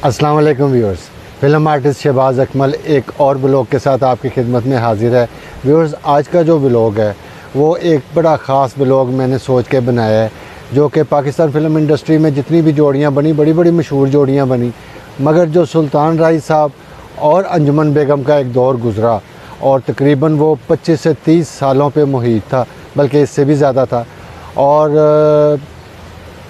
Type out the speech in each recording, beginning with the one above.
अस्सलाम वालेकुम viewers. Film artist Shahbaz Akmal एक और ब्लॉग के साथ आपकी खिदमत में हाजिर है। व्यूअर्स, आज का जो ब्लॉग है वो एक बड़ा ख़ास ब्लॉग मैंने सोच के बनाया है, जो कि पाकिस्तान फ़िल्म इंडस्ट्री में जितनी भी जोड़ियाँ बनी, बड़ी बड़ी मशहूर जोड़ियाँ बनी, मगर जो सुल्तान राय साहब और अंजुमन बेगम का एक दौर गुज़रा और तकरीबन वो 25 से 30 सालों पे मुहित था, बल्कि इससे भी ज़्यादा था। और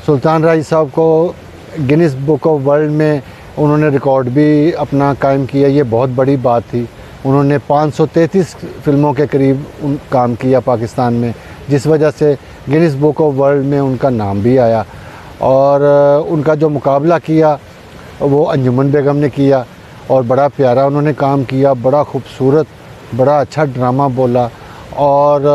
सुल्तान राय साहब को गिनीज़ बुक ऑफ वर्ल्ड में उन्होंने रिकॉर्ड भी अपना कायम किया। ये बहुत बड़ी बात थी। उन्होंने 533 फ़िल्मों के करीब काम किया पाकिस्तान में, जिस वजह से गिनीज़ बुक ऑफ वर्ल्ड में उनका नाम भी आया। और उनका जो मुकाबला किया वो अंजुमन बेगम ने किया और बड़ा प्यारा उन्होंने काम किया, बड़ा खूबसूरत, बड़ा अच्छा ड्रामा बोला और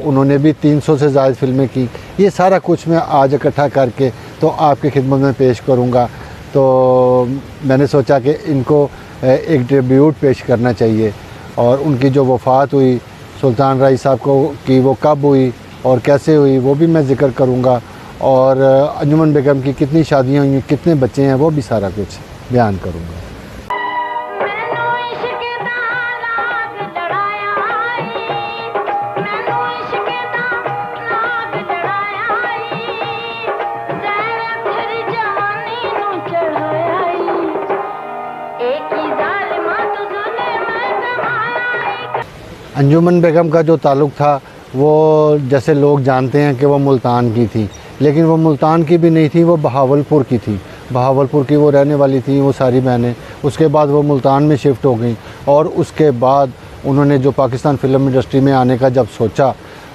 उन्होंने भी 300 से ज़्यादा फ़िल्में की। ये सारा कुछ मैं आज इकट्ठा करके तो आपकी खिदमत में पेश करूँगा। तो मैंने सोचा कि इनको एक ट्रिब्यूट पेश करना चाहिए और उनकी जो वफ़ात हुई सुल्तान राय साहब को की, वो कब हुई और कैसे हुई, वो भी मैं ज़िक्र करूँगा। और अंजुमन बेगम की कितनी शादियाँ हुई, कितने बच्चे हैं, वो भी सारा कुछ बयान करूँगा। अंजुमन बेगम का जो ताल्लुक़ था वो जैसे लोग जानते हैं कि वो मुल्तान की थी, लेकिन वो मुल्तान की भी नहीं थी, वो बहावलपुर की थी। बहावलपुर की वो रहने वाली थी वो सारी बहनें। उसके बाद वो मुल्तान में शिफ्ट हो गई और उसके बाद उन्होंने जो पाकिस्तान फ़िल्म इंडस्ट्री में आने का जब सोचा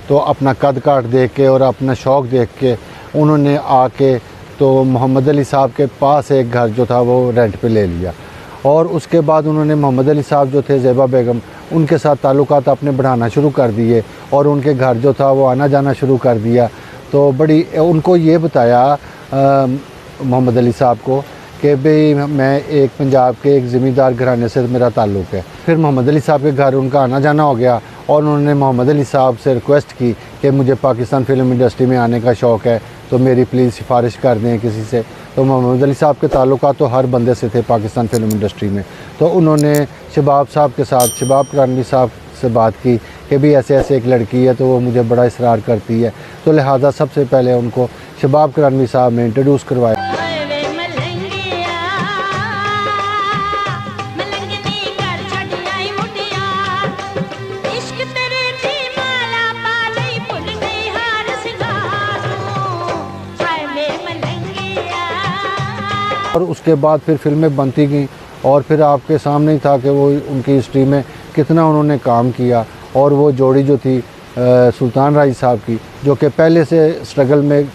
तो अपना कद काठ देख के और अपना शौक़ देख के उन्होंने आके तो मोहम्मद अली साहब के पास एक घर जो था वो रेंट पे ले लिया। और उसके बाद उन्होंने मोहम्मद अली साहब जो थे, ज़ेबा बेगम, उनके साथ ताल्लुकात अपने बढ़ाना शुरू कर दिए और उनके घर जो था वो आना जाना शुरू कर दिया। तो बड़ी उनको ये बताया मोहम्मद अली साहब को कि भाई मैं एक पंजाब के एक ज़मींदार घराने से मेरा ताल्लुक़ है। फिर मोहम्मद अली साहब के घर उनका आना जाना हो गया और उन्होंने मोहम्मद अली साहब से रिक्वेस्ट की कि मुझे पाकिस्तान फ़िल्म इंडस्ट्री में आने का शौक़ है, तो मेरी प्लीज़ सिफारिश कर दें किसी से। तो मोहम्मद अली साहब के ताल्लुकात तो हर बंदे से थे पाकिस्तान फ़िल्म इंडस्ट्री में। तो उन्होंने शबाब साहब के साथ, शबाब करानवी साहब से बात की कि भी ऐसे ऐसे एक लड़की है तो वो मुझे बड़ा इसरार करती है। तो लिहाजा सबसे पहले उनको शबाब करानवी साहब ने इंट्रोड्यूस करवाया। और उसके बाद फिर फ़िल्में बनती गईं और फिर आपके सामने ही था कि वो उनकी हिस्ट्री में कितना उन्होंने काम किया। और वो जोड़ी जो थी सुल्तान राय साहब की, जो कि पहले से स्ट्रगल में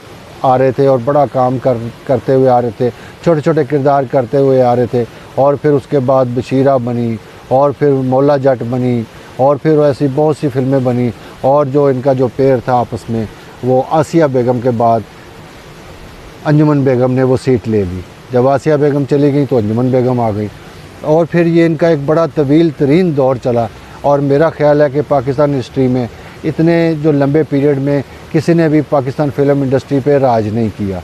आ रहे थे और बड़ा काम करते हुए आ रहे थे, छोटे छोटे किरदार करते हुए आ रहे थे। और फिर उसके बाद बशीरा बनी और फिर मौला जट बनी और फिर ऐसी बहुत सी फ़िल्में बनी। और जो इनका जो पेयर था आपस में, वो आसिया बेगम के बाद अंजुमन बेगम ने वो सीट ले ली। जब आसिया बेगम चली गई तो अंजुमन बेगम आ गई और फिर ये इनका एक बड़ा तवील तरीन दौर चला। और मेरा ख्याल है कि पाकिस्तान हिस्ट्री में इतने जो लंबे पीरियड में किसी ने भी पाकिस्तान फ़िल्म इंडस्ट्री पे राज नहीं किया।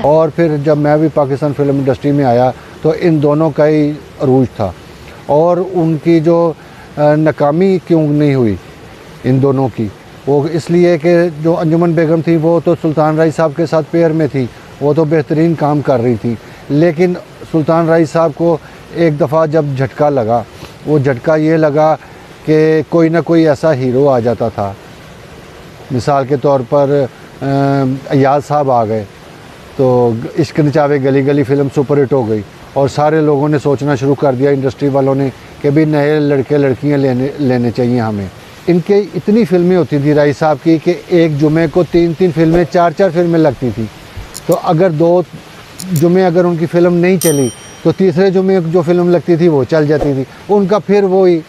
और फिर जब मैं भी पाकिस्तान फ़िल्म इंडस्ट्री में आया तो इन दोनों का ही अरूज था। और उनकी जो नाकामी क्यों नहीं हुई इन दोनों की, वो इसलिए कि जो अंजुमन बेगम थी वो तो सुल्तान राय साहब के साथ पेयर में थी, वो तो बेहतरीन काम कर रही थी। लेकिन सुल्तान राय साहब को एक दफ़ा जब झटका लगा, वो झटका ये लगा कि कोई ना कोई ऐसा हीरो आ जाता था। मिसाल के तौर पर अयाज साहब आ गए तो इश्क नचावे गली गली फ़िल्म सुपर हिट हो गई और सारे लोगों ने सोचना शुरू कर दिया, इंडस्ट्री वालों ने, कि भी नए लड़के लड़कियां लेने चाहिए हमें। इनके इतनी फ़िल्में होती थी राय साहब की कि एक जुमे को 3-3 फ़िल्में, 4-4 फ़िल्में लगती थी। तो अगर 2 जुमे अगर उनकी फ़िल्म नहीं चली तो तीसरे जुमे जो फ़िल्म लगती थी वो चल जाती थी। उनका फिर वही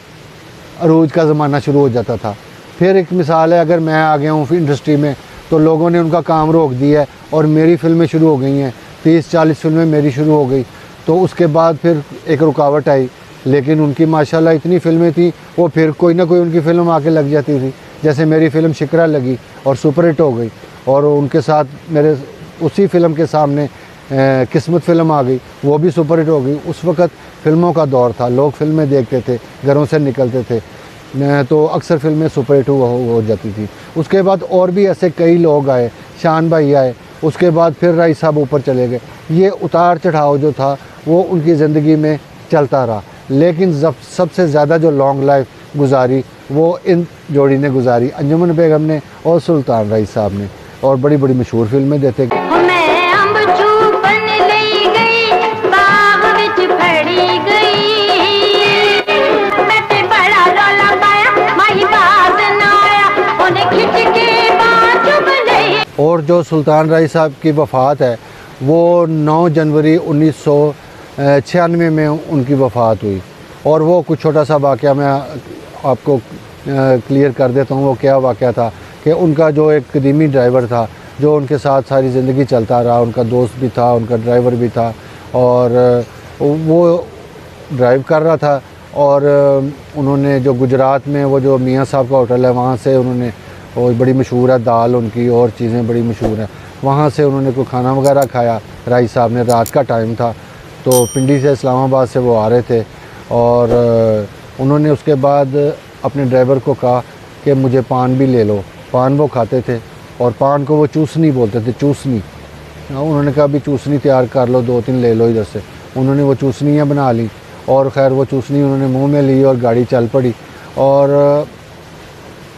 अरूज का ज़माना शुरू हो जाता था। फिर एक मिसाल है, अगर मैं आ गया हूँ इंडस्ट्री में तो लोगों ने उनका काम रोक दिया है और मेरी फ़िल्में शुरू हो गई हैं, 30-40 फ़िल्में मेरी शुरू हो गई। तो उसके बाद फिर एक रुकावट आई, लेकिन उनकी माशाल्लाह इतनी फ़िल्में थी, वो फिर कोई ना कोई उनकी फ़िल्म आके लग जाती थी। जैसे मेरी फ़िल्म शिकरा लगी और सुपर हिट हो गई, और उनके साथ मेरे उसी फ़िल्म के सामने किस्मत फ़िल्म आ गई, वो भी सुपर हिट हो गई। उस वक़्त फ़िल्मों का दौर था, लोग फ़िल्में देखते थे, घरों से निकलते थे, तो अक्सर फ़िल्में सुपर हिट हो जाती थी। उसके बाद और भी ऐसे कई लोग आए, शान भाई आए, उसके बाद फिर राय साहब ऊपर चले गए। ये उतार चढ़ाव जो था वो उनकी ज़िंदगी में चलता रहा, लेकिन जब सबसे ज़्यादा जो लॉन्ग लाइफ गुजारी वो इन जोड़ी ने गुजारी, अंजुमन बेगम ने और सुल्तान राय साहब ने, और बड़ी बड़ी मशहूर फिल्में देते। और जो सुल्तान राय साहब की वफ़ात है वो 9 जनवरी 1996 में उनकी वफ़ात हुई। और वो कुछ छोटा सा वाक़या मैं आपको क्लियर कर देता हूँ। वो क्या वाक़या था कि उनका जो एक कदीमी ड्राइवर था जो उनके साथ सारी ज़िंदगी चलता रहा, उनका दोस्त भी था, उनका ड्राइवर भी था, और वो ड्राइव कर रहा था, और उन्होंने जो गुजरात में वो जो मियाँ साहब का होटल है वहाँ से उन्होंने, वो बड़ी मशहूर है दाल उनकी और चीज़ें बड़ी मशहूर हैं, वहाँ से उन्होंने कोई खाना वगैरह खाया। राय साहब ने, रात का टाइम था, तो पिंडी से इस्लामाबाद से वो आ रहे थे, और उन्होंने उसके बाद अपने ड्राइवर को कहा कि मुझे पान भी ले लो। पान वो खाते थे, और पान को वो चूसनी बोलते थे, चूसनी। उन्होंने कहा भी चूसनी तैयार कर लो, 2-3 ले लो इधर से। उन्होंने वो चूसनियाँ बना ली, और खैर वो चूसनी उन्होंने मुंह में ली और गाड़ी चल पड़ी। और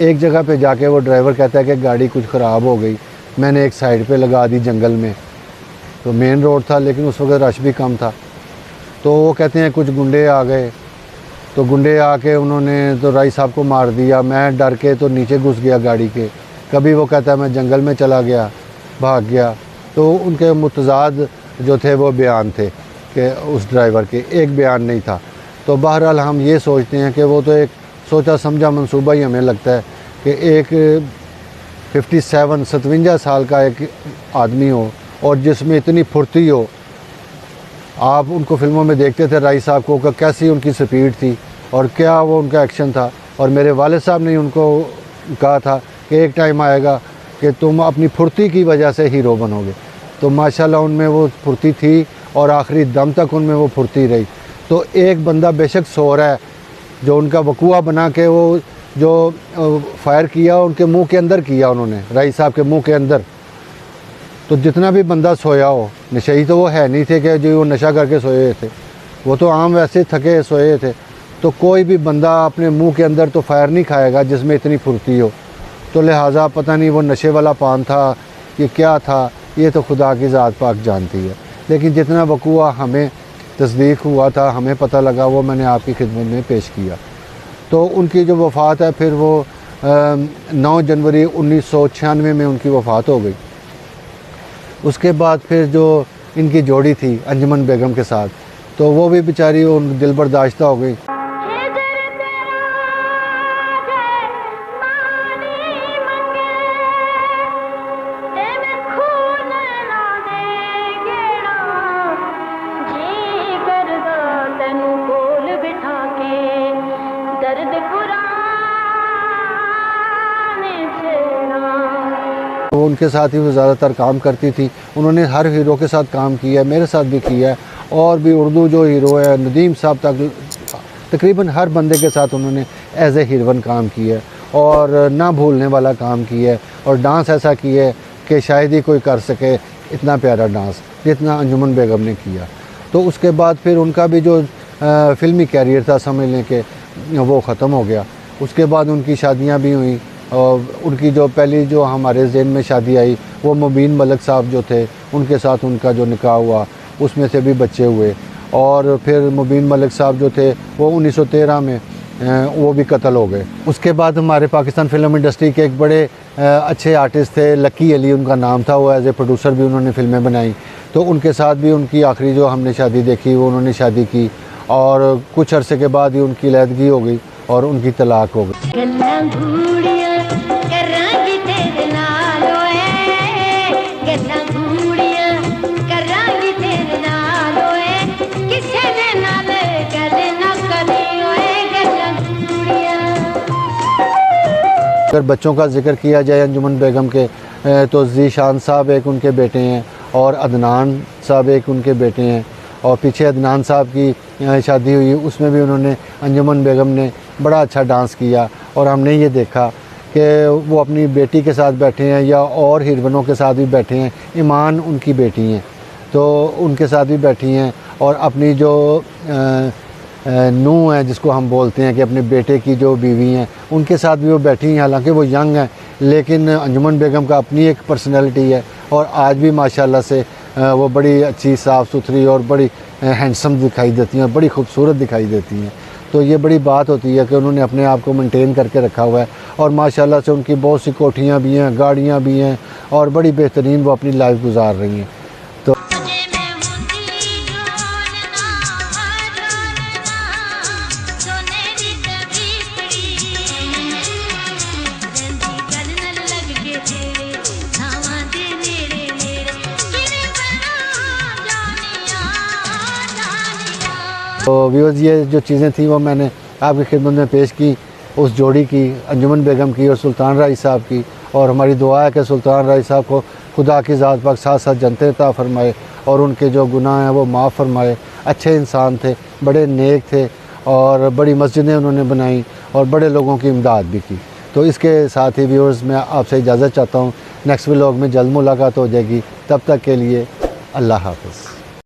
एक जगह पे जाके वो ड्राइवर कहता है कि गाड़ी कुछ ख़राब हो गई, मैंने एक साइड पे लगा दी जंगल में। तो मेन रोड था, लेकिन उस वक्त रश भी कम था। तो वो कहते हैं कुछ गुंडे आ गए, तो गुंडे आके उन्होंने तो राय साहब को मार दिया। मैं डर के तो नीचे घुस गया गाड़ी के। कभी वो कहता है मैं जंगल में चला गया, भाग गया। तो उनके मुतज़ाद जो थे वो बयान थे कि उस ड्राइवर के, एक बयान नहीं था। तो बहरहाल हम ये सोचते हैं कि वो तो एक सोचा समझा मंसूबा ही हमें लगता है कि एक 57 साल का एक आदमी हो और जिसमें इतनी फुर्ती हो। आप उनको फ़िल्मों में देखते थे राय साहब को, कैसी उनकी स्पीड थी और क्या वो उनका एक्शन था। और मेरे वालिद साहब ने उनको कहा था कि एक टाइम आएगा कि तुम अपनी फुर्ती की वजह से हीरो बनोगे। तो माशाल्लाह उनमें वो फुर्ती थी और आखिरी दम तक उनमें वो फुर्ती रही। तो एक बंदा बेशक सो रहा है, जो उनका वकूआ बना के वो जो फायर किया उनके मुंह के अंदर किया उन्होंने, राय साहब के मुंह के अंदर। तो जितना भी बंदा सोया हो, नशेई तो वो है नहीं थे कि जो वो नशा करके सोए थे, वो तो आम वैसे थके सोए थे। तो कोई भी बंदा अपने मुंह के अंदर तो फायर नहीं खाएगा जिसमें इतनी फुर्ती हो। तो लिहाजा पता नहीं वो नशे वाला पान था कि क्या था, ये तो खुदा की ज़ात पाक जानती है। लेकिन जितना वकूआ हमें तस्दीक हुआ था, हमें पता लगा, वो मैंने आपकी खिदमत में पेश किया। तो उनकी जो वफ़ात है फिर वो 9 जनवरी 1996 में उनकी वफ़ात हो गई। उसके बाद फिर जो इनकी जोड़ी थी अंजुमन बेगम के साथ, तो वो भी बेचारी उन दिल बर्दाश्ता हो गई। वो उनके साथ ही वो ज़्यादातर काम करती थी। उन्होंने हर हीरो के साथ काम किया है, मेरे साथ भी किया है, और भी उर्दू जो हीरो है नदीम साहब तक तकरीबन हर बंदे के साथ उन्होंने एज ए हीरोइन काम किया है, और ना भूलने वाला काम किया है। और डांस ऐसा किया है कि शायद ही कोई कर सके इतना प्यारा डांस जितना अंजुमन बेगम ने किया। तो उसके बाद फिर उनका भी जो फ़िल्मी कैरियर था समझ लें कि वो ख़त्म हो गया। उसके बाद उनकी शादियाँ भी हुई, और उनकी जो पहली जो हमारे ज़हन में शादी आई वो मुबीन मलिक साहब जो थे उनके साथ उनका जो निकाह हुआ, उसमें से भी बच्चे हुए। और फिर मुबीन मलिक साहब जो थे वो 1913 में वो भी कत्ल हो गए। उसके बाद हमारे पाकिस्तान फ़िल्म इंडस्ट्री के एक बड़े अच्छे आर्टिस्ट थे, लकी अली उनका नाम था, वो एज ए प्रोड्यूसर भी उन्होंने फ़िल्में बनाई। तो उनके साथ भी उनकी आखिरी जो हमने शादी देखी वो उन्होंने शादी की, और कुछ अरसे के बाद ही उनकी लैदगी हो गई और उनकी तलाक हो गई। अगर बच्चों का जिक्र किया जाए अंजुमन बेगम के तो ज़ीशान साहब एक उनके बेटे हैं और अदनान साहब एक उनके बेटे हैं। और पीछे अदनान साहब की शादी हुई, उसमें भी उन्होंने अंजुमन बेगम ने बड़ा अच्छा डांस किया और हमने ये देखा कि वो अपनी बेटी के साथ बैठे हैं या और हीरोइनों के साथ भी बैठे हैं। ईमान उनकी बेटी हैं तो उनके साथ भी बैठी हैं और अपनी जो नूह है जिसको हम बोलते हैं कि अपने बेटे की जो बीवी हैं उनके साथ भी वो बैठी हैं। हालांकि वो यंग हैं लेकिन अंजुमन बेगम का अपनी एक पर्सनैलिटी है और आज भी माशाल्लाह से वो बड़ी अच्छी साफ़ सुथरी और बड़ी हैंडसम दिखाई देती हैं और बड़ी खूबसूरत दिखाई देती हैं। तो ये बड़ी बात होती है कि उन्होंने अपने आप को मेंटेन करके रखा हुआ है और माशाल्लाह से उनकी बहुत सी कोठियाँ भी हैं, गाड़ियाँ भी हैं और बड़ी बेहतरीन वो अपनी लाइफ गुजार रही हैं। तो व्यूअर्स ये जो चीज़ें थी वो मैंने आपकी खिदमत में पेश की, उस जोड़ी की, अंजुमन बेगम की और सुल्तान राय साहब की। और हमारी दुआ है कि सुल्तान राय साहब को खुदा की ज़ात पाक साथ साथ जन्नत अता फरमाए और उनके जो गुनाह हैं वो माफ़ फरमाए। अच्छे इंसान थे, बड़े नेक थे और बड़ी मस्जिदें उन्होंने बनाई और बड़े लोगों की इमदाद भी की। तो इसके साथ ही व्यूअर्स मैं आपसे इजाज़त चाहता हूँ। नेक्स्ट व्लॉग में जल्द मुलाकात हो जाएगी, तब तक के लिए अल्लाह हाफ़िज़।